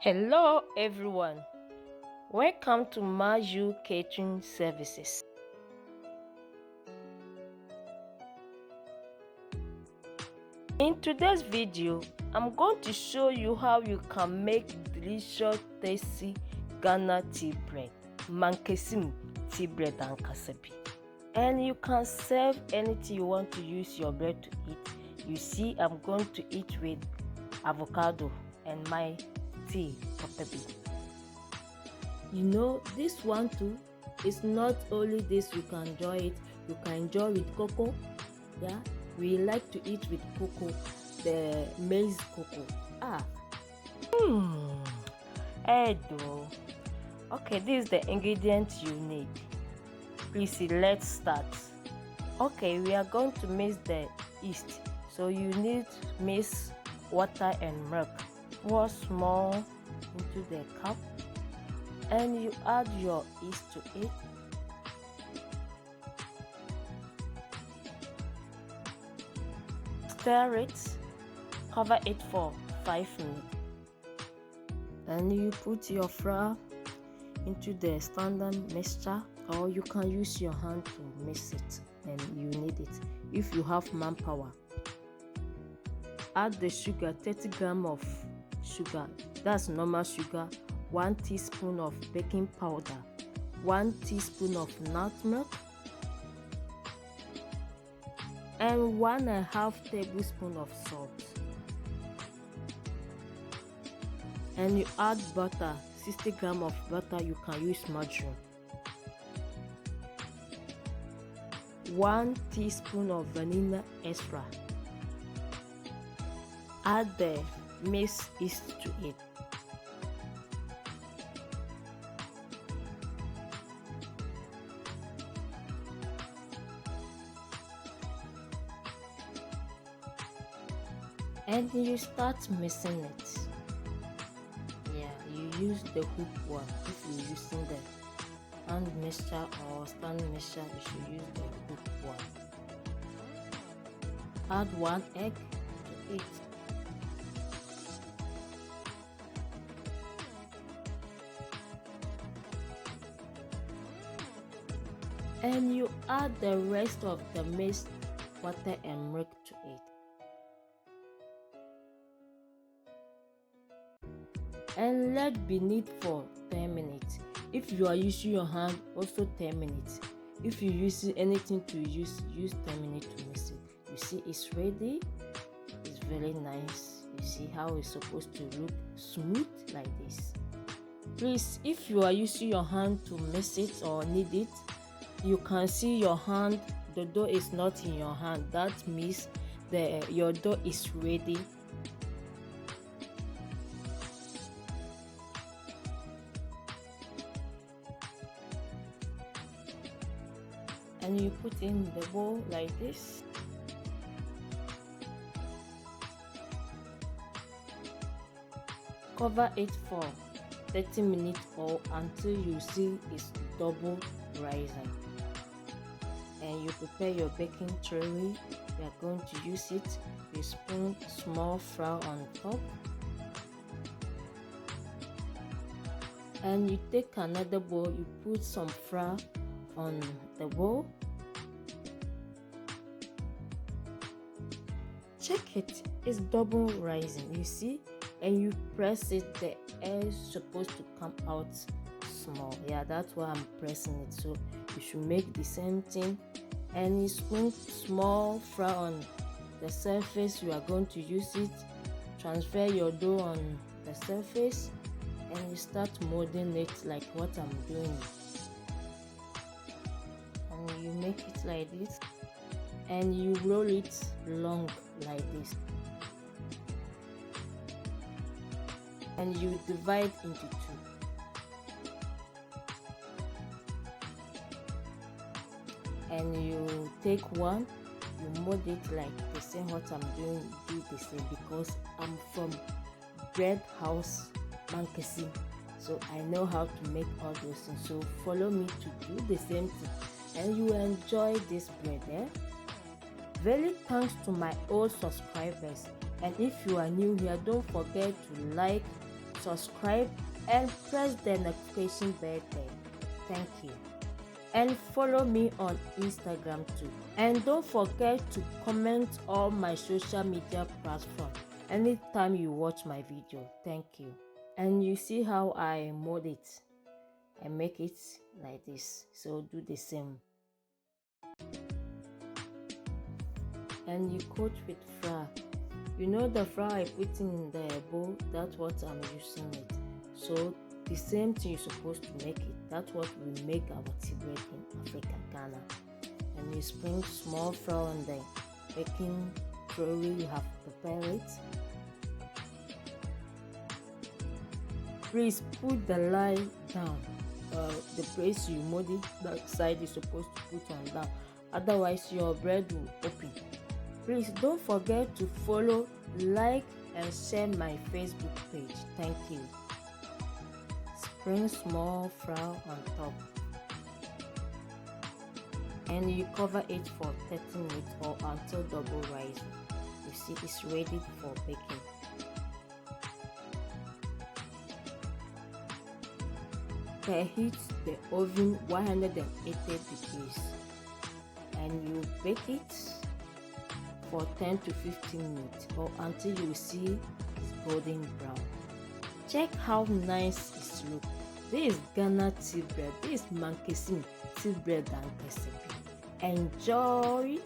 Hello everyone, welcome to Maju Catering Services. In today's video, I'm going to show you how you can make delicious tasty Ghana tea bread, Mankesim tea bread and kasapi. And you can serve anything you want to use your bread to eat. You see, I'm going to eat with avocado and my tea potato. You know, this one too is not only this, you can enjoy it, you can enjoy with cocoa. Yeah, we like to eat with cocoa, the maize cocoa. Edo. Okay, this is the ingredients you need. Please see, let's start. Okay, we are going to mix the yeast, so you need mix water and milk. Pour small into the cup and you add your yeast to it. Stir it, cover it for 5 minutes. And you put your flour into the standard mixture, or you can use your hand to mix it and you need it if you have manpower. Add the sugar, 30 grams of sugar, that's normal sugar, 1 teaspoon of baking powder, 1 teaspoon of nutmeg, and 1.5 tablespoon of salt. And you add butter, 60 grams of butter, you can use margarine, 1 teaspoon of vanilla extra. Add the mixed yeast to it. And you start mixing it. Yeah, you use the hook one. If you're using the hand mixture or stand mixture, you should use the hook one. Add 1 egg to it. And you add the rest of the mixed water and milk to it. And let beneath for 10 minutes. If you are using your hand, also 10 minutes. If you're using anything to use 10 minutes to mix it. You see, it's ready. It's very nice. You see how it's supposed to look smooth like this. Please, if you are using your hand to mix it or knead it, you can see your hand, the dough is not in your hand. That means your dough is ready. And you put in the bowl like this. Cover it for 30 minutes or until you see it's double rising. And you prepare your baking tray. We are going to use it. You spoon small flour on top. And you take another bowl, you put some flour on the bowl. Check it, it's double rising, you see, and you press it, the air is supposed to come out small. Yeah, that's why I'm pressing it. So you should make the same thing, and you spoon small flour on the surface. You are going to use it. Transfer your dough on the surface and you start molding it like what I'm doing. And you make it like this and you roll it long like this, and you divide into 2. And you take one, you mold it like the same what I'm doing, do the same, because I'm from bread house Mankesim, so I know how to make all those things. So follow me to do the same thing and you enjoy this bread. Very thanks to my old subscribers, and if you are new here, don't forget to like, subscribe and press the notification bell there. Thank you. And follow me on Instagram too. And don't forget to comment on my social media platform anytime you watch my video. Thank you. And you see how I mold it. I make it like this, so do the same. And you coat with flour. You know the flour I put in the bowl, that's what I'm using it. So the same thing you're supposed to make it. That's what we make our tea bread in Africa, Ghana. And you sprinkle small flour on the baking tray you have prepared it. Please put the line down. The place you mold it, that side is supposed to put on down. Otherwise your bread will open. Please don't forget to follow, like and share my Facebook page. Thank you. Sprinkle small flour on top. And you cover it for 30 minutes or until double rising. You see it's ready for baking. Preheat the oven 180 degrees and you bake it for 10 to 15 minutes or until you see it's golden brown. Check how nice it looks. This is Ghana tea bread. This is Mankesim tea bread and recipe. Enjoy.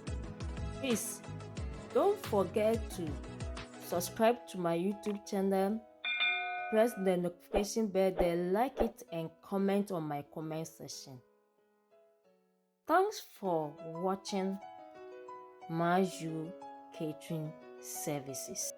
Please don't forget to subscribe to my YouTube channel. Press the notification bell there, like it and comment on my comment section. Thanks for watching Maju Catering Services.